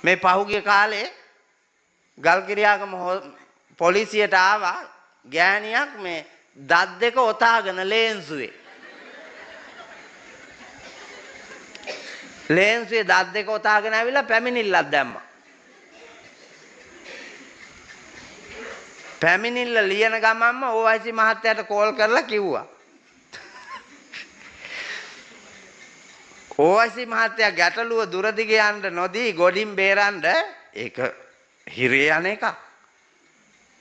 මේ පහුගිය කාලේ ගල්කිරියාගම පොලිසියට ආවා ගෑණියක් මේ දත් දෙක ඔතාගෙන ලේන්සුවේ. ලේන්සුවේ දත් දෙක ඔතාගෙන ඇවිල්ලා පැමිණිල්ලක් දැම්මා. පැමිණිල්ල ලියන ගමන්ම OIC මහත්තයාට කෝල් කරලා කිව්වා. OIC මහත්තයා ගැටලුව දුර දිග යන්න නොදී ගොඩින් බේරන්න ඒක හිරේ යන එක.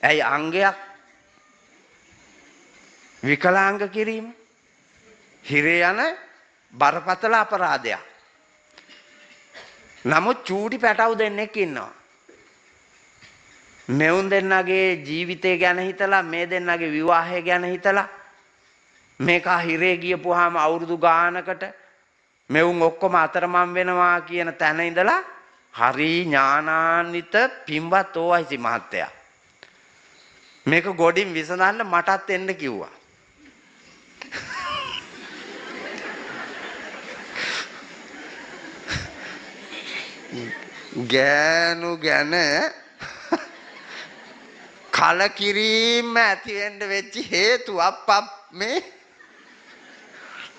ඇයි අංගයක් විකලාංග කිරීම හිරේ යන බරපතල අපරාධයක්. නමුත් චූටි පැටවු දෙන්නෙක් ඉන්නවා. මෙවුන් දෙන්නගේ ජීවිතය ගැන හිතලා මේ දෙන්නගේ විවාහය ගැන හිතලා මේක හිරේ ගියපුවාම අවුරුදු ගානකට මෙවුන් ඔක්කොම අතරමං වෙනවා කියන තැන ඉඳලා හරි ඥානාන්විත පින්වත් OIC මහත්තයා මේක ගොඩින් විසඳන්න මටත් එන්න කිව්වා. ගෑනු ගැන කලකිරීම ඇති වෙන්න වෙච්ච හේතුවක් මේ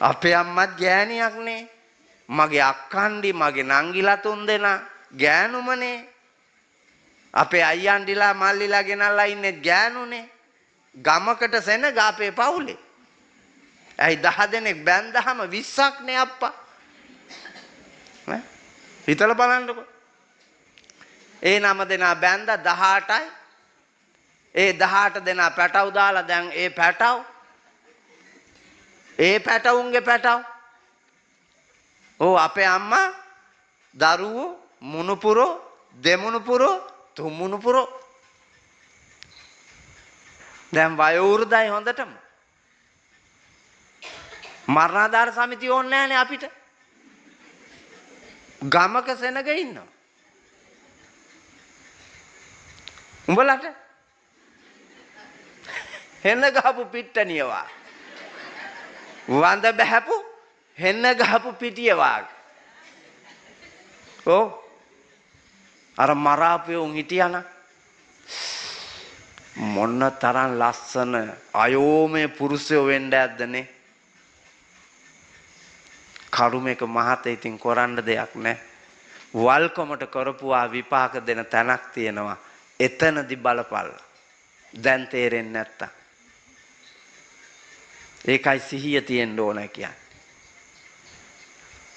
අපේ අම්මත් ගෑණියක් නේ. මගේ අක්කන්ඩි මගේ නංගිලා තුන් දෙනා ගෑනුමනේ. අපේ අයියන්ඩිලා මල්ලිලා ගෙනල්ලා ඉන්නේ ගෑනුනේ. ගමකට සෙනග අපේ පවුලේ. ඇයි 10 දෙනෙක් බැන්දහම 20ක් නේ අප්පා. හිතලා බලන්නකෝ. ඒ 9 දෙනා බැන්ද 18යි. ඒ 18 දෙනා පැටව දාලා දැන් ඒ පැටවුන්ගේ පැටව. අපේ අම්මා දරුවෝ මුණුපුරෝ දෙමුණුපුරෝ තුමුණුපුරෝ දැන් වයෝවෘද්ධයි හොඳටම. මරණාධාර සමිතිය ඕනේ නැහනේ අපිට. ගමක සෙනග ඉන්නවා. උඹලට හෙන්න ගහපු පිට්ටනියවා. වඳ බහැපු හෙන්න ගහපු පිටිය වාගේ. අර මරාපේ උන් හිටියන මොන්න තරම් ලස්සන අයෝමය පුරුෂයෝ වෙන්න ඇද්දනේ. කරුමේක මහත ඉතින් කරන්න දෙයක් නැහැ. වල්කමට කරපුවා විපාක දෙන තැනක් තියෙනවා. එතනදි බලපල්ලා. දැන් තේරෙන්නේ නැත්තම්. ඒකයි සිහිය තියෙන්න ඕන කියන්නේ.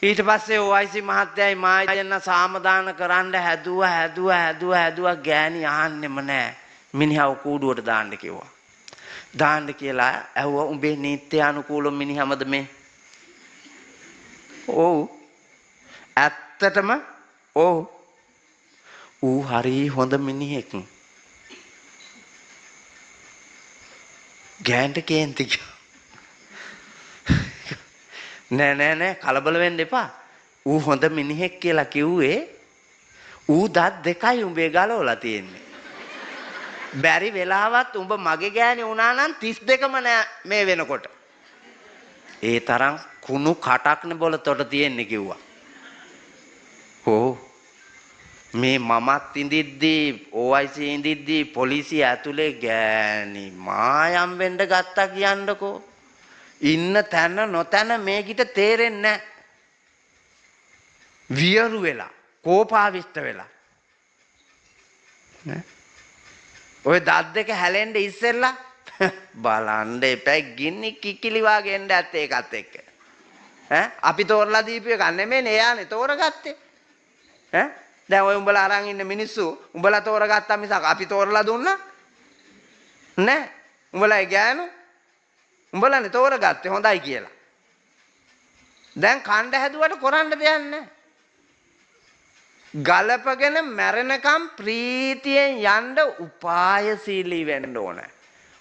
ඊට පස්සේ OIC මහත්තයයි මායන්න සාමදාන කරන්න හැදුවා ගෑණි අහන්නෙම නැහැ. මිනිහව කූඩුවට දාන්න කිව්වා. දාන්න කියලා ඇහුවා උඹේ නීත්‍ය අනුකූල මිනිහමද මේ? ඔව්. ඇත්තටම ඔව්. ඌ හරි හොඳ මිනිහෙක්. ගෑන්ට කේන්ති නෑ කලබල වෙන්න එපා. ඌ හොඳ මිනිහෙක් කියලා කිව්වේ ඌ දත් දෙකයි උඹේ ගලවලා තියෙන්නේ. බැරි වෙලාවත් උඹ මගේ ගෑණි වුණා නම් 32ම නෑ මේ වෙනකොට. ඒ තරම් කුණු කටක්නේ බොලතොට තියෙන්නේ කිව්වා. මේ මමත් ඉඳිද්දී OIC ඉඳිද්දී පොලිසිය ඇතුලේ ගෑණි මායම් වෙන්න ගත්තා කියන්නකෝ. ඉන්න තැන නොතැන මේකිට තේරෙන්නේ නැහැ. වියරු වෙලා කෝපාවිෂ්ඨ වෙලා ඔය දත් දෙක හැලෙන්න ඉස්සෙල්ලා බලන්න එපා ගින්නි කිකිලි වාගේ එන්න ඇත්තේ ඒකත් එක්ක. අපි තෝරලා දීපු එක නෙමෙයි එයානේ තෝරගත්තේ. දැන් ඔය උඹලා අරන් ඉන්න මිනිස්සු උඹලා තෝරගත්තා මිසක් අපි තෝරලා දුන්නා නෑ. උඹලා ගෑනු උඹලානේ තෝරගත්තේ හොඳයි කියලා. දැන් කණ්ඩ හැදුවට කරන්න දෙයක් නෑ. ගලපගෙන මැරෙනකම් ප්‍රීතියෙන් යන්න උපායශීලී වෙන්න ඕන.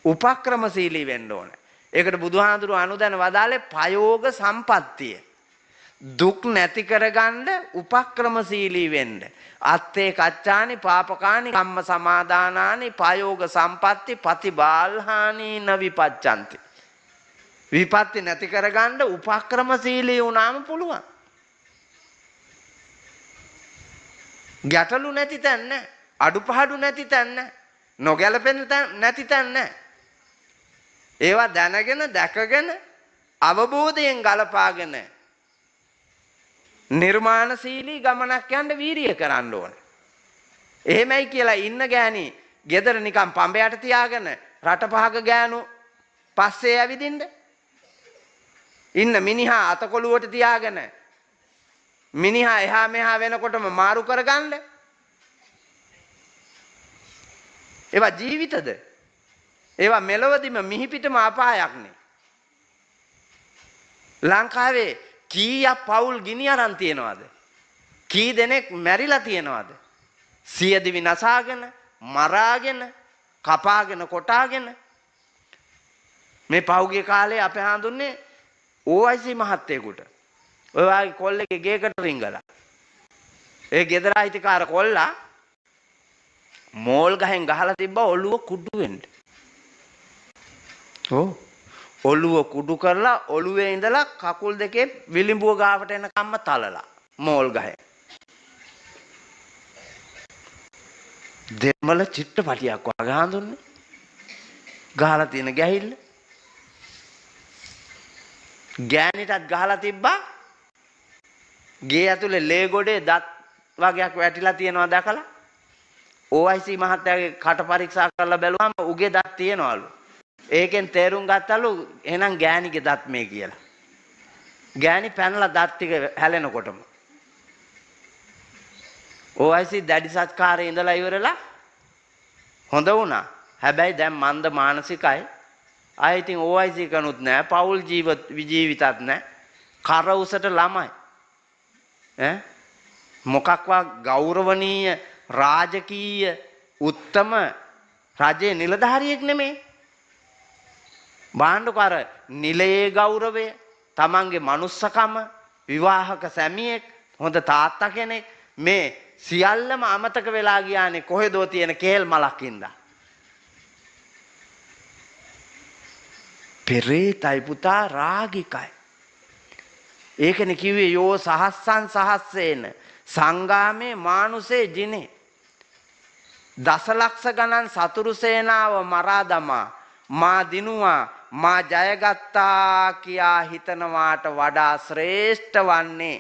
උපක්‍රමශීලී වෙන්න ඕන. ඒකට බුදුහාඳුරු අනුදැන වදාලේ පයෝග සම්පත්තිය. දුක් නැති කරගන්න උපක්‍රමශීලී වෙන්න. අත්තේ කච්චානි පාපකානි කම්ම සමාදානානි පයෝග සම්පatti පතිබාල්හානි නවිපච්ඡන්ති. විපත්ති නැති කරගන්න උපක්‍රමශීලී වුණාම පුළුවන්. ගැටලු නැති තැන නැහැ. අඩුපාඩු නැති තැන නැහැ. නොගැලපෙන තැන නැති තැන නැහැ. ඒවා දැනගෙන දැකගෙන අවබෝධයෙන් ගලපාගෙන නිර්මාණශීලී ගමනක් යන්න වීරිය කරන්න ඕන. එහෙමයි කියලා ඉන්න ගෑණි ගෙදර නිකන් පඹයට තියාගෙන රට පහක ගෑනු පස්සේ ඇවිදින්න. ඉන්න මිනිහා අතකොළුවට තියාගෙන මිනිහා එහා මෙහා වෙනකොටම මාරු කරගන්න. ඒවා ජීවිතද? ඒවා මෙලවදීම මිහිපිටම අපායක් නේ. ලංකාවේ කීයක් පවුල් ගිනි අරන් තියනවද? කී දෙනෙක් මැරිලා තියනවද? සියදිවි නසාගෙන, මරාගෙන, කපාගෙන, කොටාගෙන. මේ පහුගිය කාලේ අපේ හඳුන්නේ OIC මහත්තයෙකුට ඔය වගේ කොල්ලෙක්ගේ ගේකට රිංගලා. ඒ ගෙදර අයිතිකාර කොල්ලා මෝල් ගහෙන් ගහලා තිබ්බා ඔළුව කුඩු වෙන්න. ඔව්. ඔළුව කුඩු කරලා ඔළුවේ ඉඳලා කකුල් දෙකේ විලිඹුව ගාවට එනකම්ම තලලා මෝල් ගහේ. දෙමළ චිත්‍රපටියක් වගේ හඳුන්නේ. ගහලා තියෙන ගැහිල්ල. ගෑනිටත් ගහලා තිබ්බා. ගේ ඇතුලේ ලේ ගොඩේ දත් වගේක් වැටිලා තියෙනවා දැකලා. OIC මහත්තයාගේ කට පරීක්ෂා කරලා බැලුවම උගේ දත් තියෙනවලු. ඒකෙන් තේරුම් ගත්තලු එහෙනම් ගෑණිගේ දත් මේ කියලා. ගෑණි පැනලා දත් ටික හැලෙනකොටම. OIC දැඩි සත්කාරේ ඉඳලා ඉවරලා හොඳ වුණා. හැබැයි දැන් මන්ද මානසිකයි. ආයෙ ඉතින් OIC කනුත් නැහැ. පෞල් ජීවිතත් නැහැ. කර උසට ළමයි. මොකක්වත් ගෞරවනීය රාජකීය උත්තම රජයේ නිලධාරියෙක් නෙමෙයි. බාණ්ඩකර නිලයේ ගෞරවය, තමන්ගේ මනුස්සකම, විවාහක සැමියෙක්, හොඳ තාත්තා කෙනෙක් මේ සියල්ලම අමතක වෙලා ගියානේ කොහෙදෝ තියෙන කේල් මලක් ඉඳලා. පෙරේතයි පුතා රාගිකයි. ඒකනේ කිව්වේ යෝ සහස්සන් සහස්සේන සංගාමේ මානුසේ ජිනේ. දසලක්ෂ ගණන් සතුරු සේනාව මරා දමා මා දිනුවා මා ජයගත්තා කියා හිතනවාට වඩා ශ්‍රේෂ්ඨ වන්නේ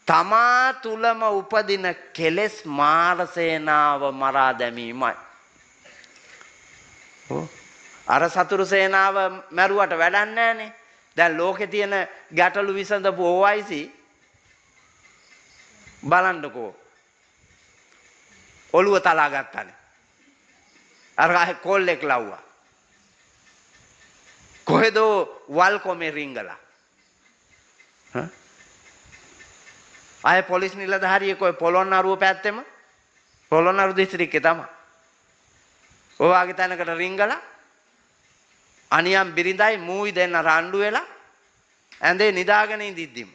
තමා තුලම උපදින කෙලෙස් මාර සේනාව මරා දැමීමයි. අර සතුරු සේනාව මැරුවට වැඩක් නැහනේ. දැන් ලෝකේ තියෙන ගැටලු විසඳපු OIC බලන්නකෝ. ඔළුව තලා ගත්තානේ. අර කොල්ලෙක් ලව්වා. කොහෙදෝ වල්කොමේ රිංගලා. ආයේ පොලිස් නිලධාරියෙක් ඔය පොළොන්නරුව පැත්තෙම පොළොන්නරු දිස්ත්‍රික්කේ තමයි. ඔය වගේ තැනකට රිංගලා අනියම් බිරිඳයි මූයි දෙන්න රණ්ඩු වෙලා ඇඳේ නිදාගෙන ඉඳිද්දිම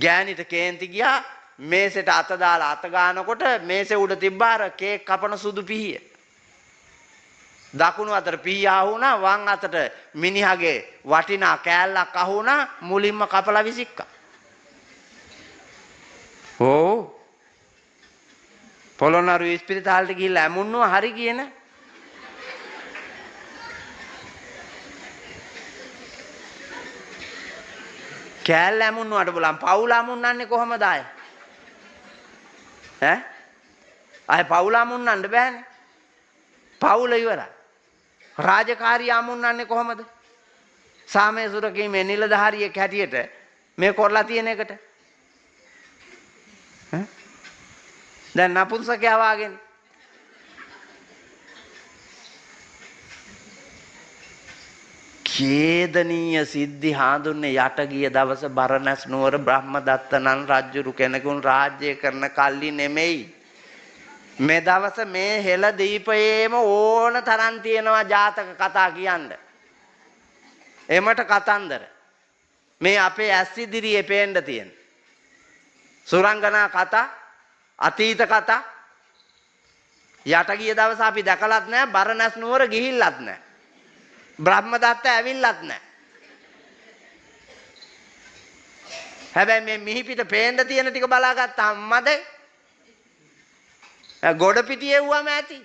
ගෑනිට කේන්ති ගියා. මේසෙට අත දාලා අත ගන්නකොට මේසෙ උඩ තිබ්බාර කේක් කපන සුදු පිහිය. දකුණු අතට පිහිය ආවුණා, වම් අතට මිනිහගේ වටිනා කෑල්ලක් අහුණා, මුලින්ම කපලා විසික්කා. ඕ පොළොන්නරු ඉස්පිරිතාලෙට ගිහිල්ලා ඇමුන්නුවා හරි කියන. කෑල්ල ඇමුන්නුවාට බලන්න පවුල අමුන්නන්නේ කොහමද ආයේ? ආයේ පවුල අමුන්නන්න බෑනේ. පවුල ඉවරයි. රාජකාරිය අමුන්නන්නේ කොහමද? සාමය සුරකීමේ නිලධාරියෙක් හැටියට මේ කරලා තියෙන එකට. දැන් නපුංසකයා වාගෙන ඛේදනීය සිද්ධි හාඳුන්නේ යට ගිය දවස බරණැස් නුවර බ්‍රහ්මදත්තනන් රජුරු කෙනෙකුන් රාජ්‍ය කරන කල්ලි නෙමෙයි. මේ දවස මේ හෙළ දීපයේම ඕන තරම් තියෙනවා ජාතක කතා කියන්න. එමට කතන්දර මේ අපේ ඇස් ඉදිරියේ පේන්න තියෙන සුරංගනා කතා, අතීත කතා යට ගිය දවස අපි දැකලත් නැහැ, බරණැස් නුවර ගිහිල්ලත් නැහැ, බ්‍රහ්මදත්ත ඇවිල්ලත් නැහැ. හැබැයි මේ මිහිපිට පේන්න තියෙන ටික බලාගත්ත අම්මද ගොඩ පිටියේ වුවම ඇති.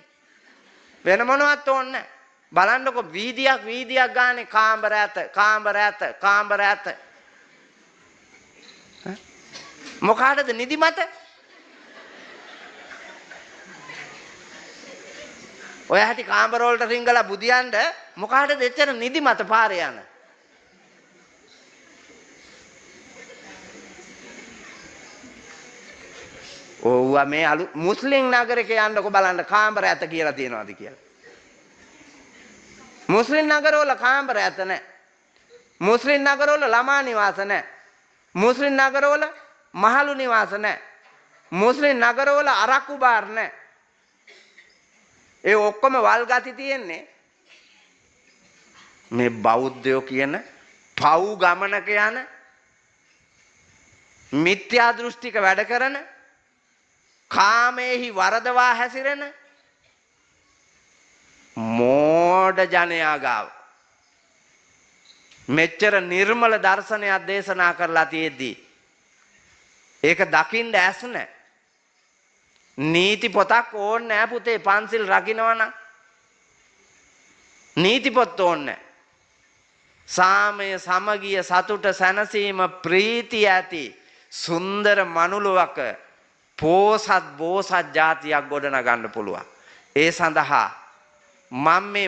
වෙන මොනවත් ඕනේ බලන්නකො වීදියක් ගානේ කාමර ඇත. මොකාටද නිදිමත? ඔය හැටි කාමර වලට රිංගලා බුදියන්ඩ මොකාටද එච්චර නිදිමත පාරේ යන? ඕවා මේ මුස්ලිම් නගරයක යන්නකො බලන්න කාමර ඇත කියලා තියනවාද කියලා. මුස්ලිම් නගරවල කාමර ඇත නැහැ. මුස්ලිම් නගරවල ළමා නිවාස නැහැ. මුස්ලිම් නගරවල මහලු නිවාස නැහැ. මුස්ලිම් නගරවල අරක්කු බාර් නැහැ. ඒ ඔක්කොම වල් ගති තියෙන්නේ මේ බෞද්ධයෝ කියන පව් ගමනක යන මිත්‍යා දෘෂ්ටික වැඩ කරන කාමේහි වරදවා හැසිරෙන මෝඩ ජනයා ගාව මෙච්චර නිර්මල දර්ශනයක් දේශනා කරලා තියෙද්දී ඒක දකින්න ඇස් නැහැ. නීති පොතක් ඕනේ නැහැ පුතේ පන්සිල් රකින්නවා නම්. නීති පොත් ඕනේ නැහැ. සාමය සමගිය සතුට සැනසීම ප්‍රීතිය ඇති සුන්දර මනුලොවක පෝසත් බෝසත් ජාතියක් ගොඩනගන්න පුළුවන්. ඒ සඳහා මම මේ